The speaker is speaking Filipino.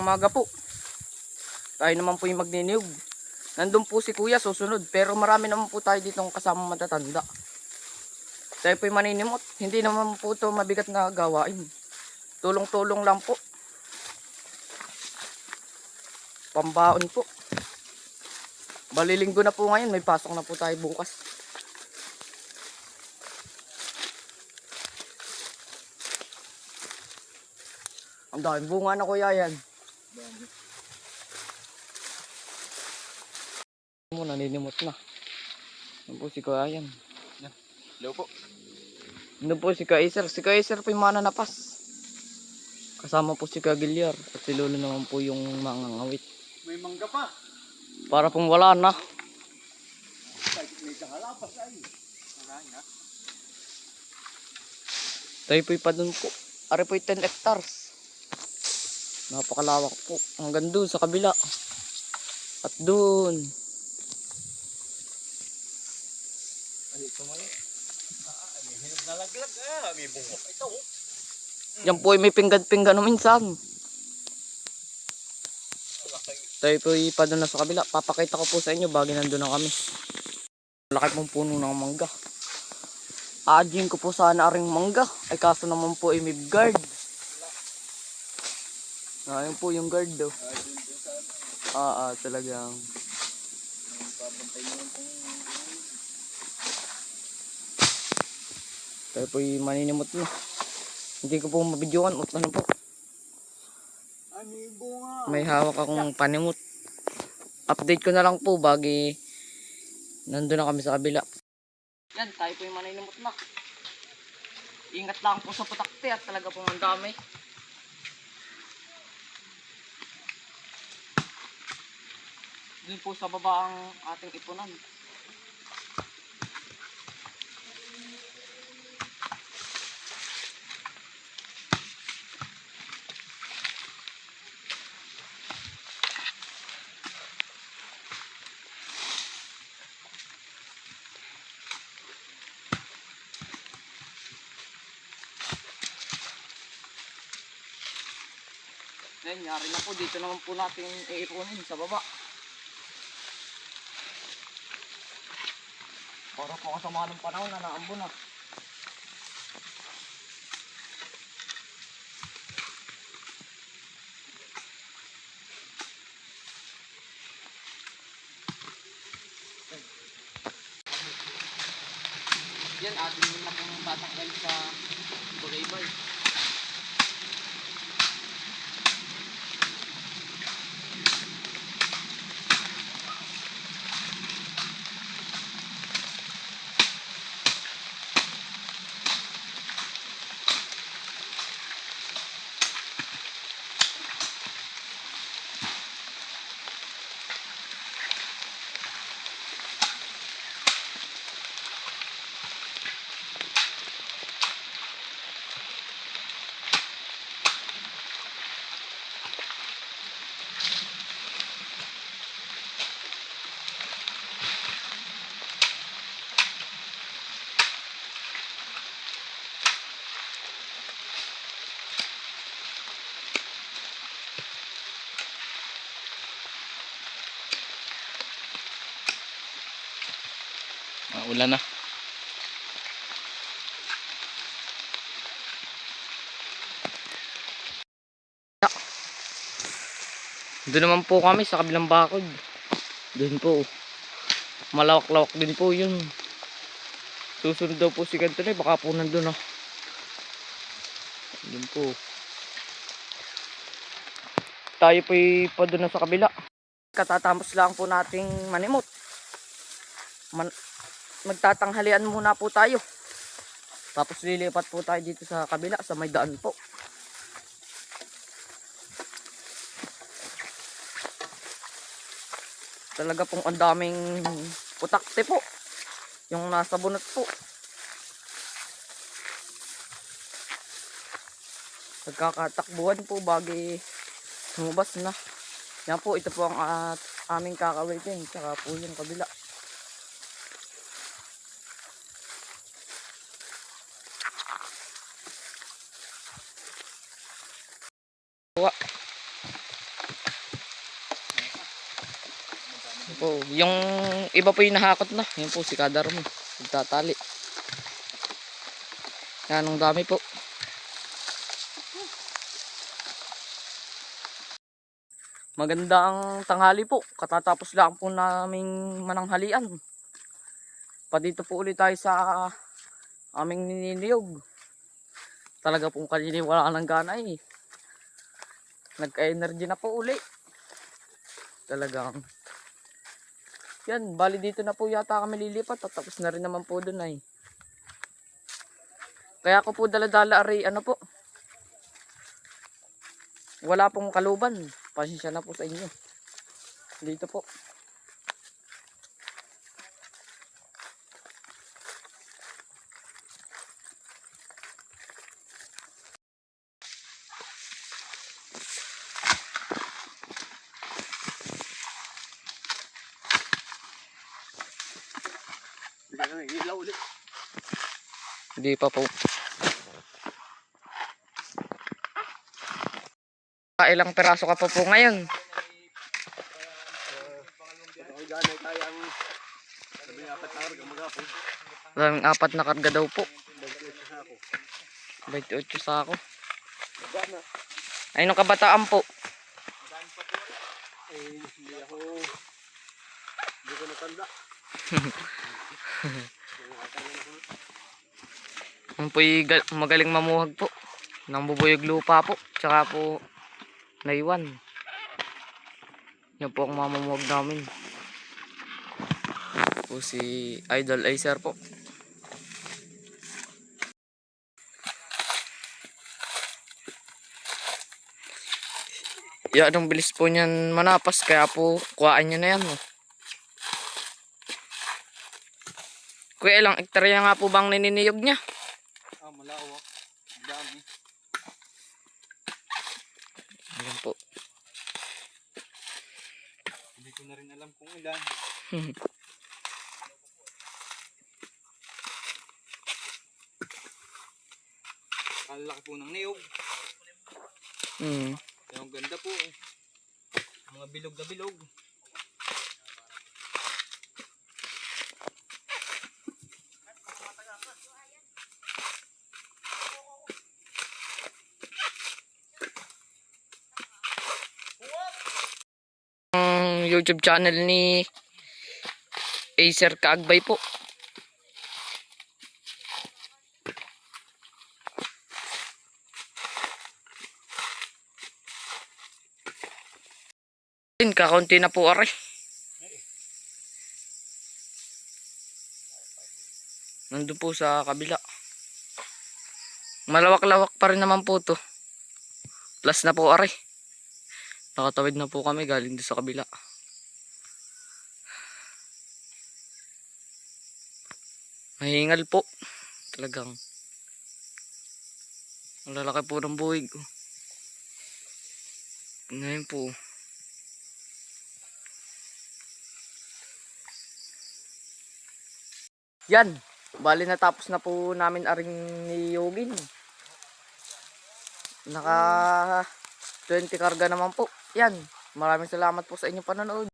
umaga po. Tayo naman po yung magniniyog. Nandun po si kuya susunod. Pero marami naman po tayo dito kasama matatanda. Tayo po yung maninimot. Hindi naman po ito mabigat na gawain. Tulong-tulong lang po. Pambaon po. Balilinggo na po ngayon. May pasok na po tayo bukas. Ang daming bunga na kuya yan. Naninimot na. Ano po si kuya yan? Hello po. Ano po si Kaiser? Si Kaiser po yung mananapas. Kasama po si Kagilyar. At si Lolo naman po yung mangangawit. May mangga pa. Para pong wala na. May kahalapas ay. Nga. Tayo po'y pa dun po. Ari po'y 10 hectares. Napakalawak po. Hanggang doon sa kabila. At doon. Ay, ito mo yun. May hinog na laglag. May bungok. Ito. Yan po ay may pinggan-pinggan no minsan. Tayo po'y pa dun na sa kabila. Papakita ko po sa inyo bagay nandun na kami. Malaki pong puno ng mangga. Aadyin ko po sana aring mangga. Ay kaso naman po ay may guard. Ayun po yung guard do. Talagang. Tayo po'y maninimot na. Hindi ko po mabidyoan. Ano po? May hawak akong panimot. Update ko na lang po bagi nandun na kami sa kabila. Yan, tayo po'y maninimot na. Ingat lang po sa putakte at talaga pong ang dami. Doon po sa baba ang ating ipunan. Ngayon, yari na po. Dito naman po natin iipunin sa baba. Para po kasama ng panahon na naambo na. Yan, atin mo na pong tatanggal sa bagaybay. Ulan na. Doon naman po kami sa kabilang bakod. Doon po. Malawak-lawak din po yun. Susunod daw po si Kantoy. Baka po nandun. Doon po. Tayo po'y pa doon na sa kabila. Katatapos lang po nating manimot. Magtatanghalian muna po tayo. Tapos lilipat po tayo dito sa kabila sa may daan po. Talaga pong ang daming putakte po. Yung nasa bunot po. Nagkakatakbuhan po bagi lumabas na. Yan po, ito po ang aming kakawitin. Tsaka po yung kabila. Oh, yung iba po yung nahakot na. Yan po si Kadar mo. Nagtatali. Yan, ang dami po. Magandang tanghali po. Katatapos lang po naming mananghalian. Pa dito po ulit tayo sa aming niniliyog. Talaga pong kanina wala nang gana eh. Nagka-energy na po uli. Talagang. Yan, bali dito na po yata kami lilipat. Tapos na rin naman po dun ay. Kaya ko po dala-dala ari ano po. Wala pong kaluban. Pasensya na po sa inyo. Dito po. Bigla na ilaw ulit. Hindi pa po. Ilang peraso ka pa po ngayon? Ako ganay tayo ang sabi nga apat na karga magapon. Maraming 4 na karga daw po. 28 sa ako. 28 sa ako. Gana. Ay, nung kabataan po. Eh, hindi ko natanda. Ang po'y magaling mamuhag po. Nang bubuyog lupa po. Tsaka po naiwan. Yan po ang mamumuhag namin. Po si Idol Acer po. Yan ang bilis po niyan manapas. Kaya po kuhaan niya na yan. Oh. Kuya, ilang hektarya nga po bang nininiyog niya? Malawa. Dami. Ayan po. Hindi ko na rin alam kung ilan. Ang laki po ng niyog. Ang ganda po. Mga bilog na bilog. Ang YouTube channel ni Acer Kaagbay po. Kakaunti na po aray. Nandun po sa kabila. Malawak-lawak pa rin naman po to. Plus na po aray. Nakatawid na po kami galing doon sa kabila. Mahingal po. Talagang. Ang lalaki po ng buwig. Ngayon po. Yan. Bali natapos na po namin aring niyogin. Naka 20 karga naman po. Yan. Maraming salamat po sa inyong panonood.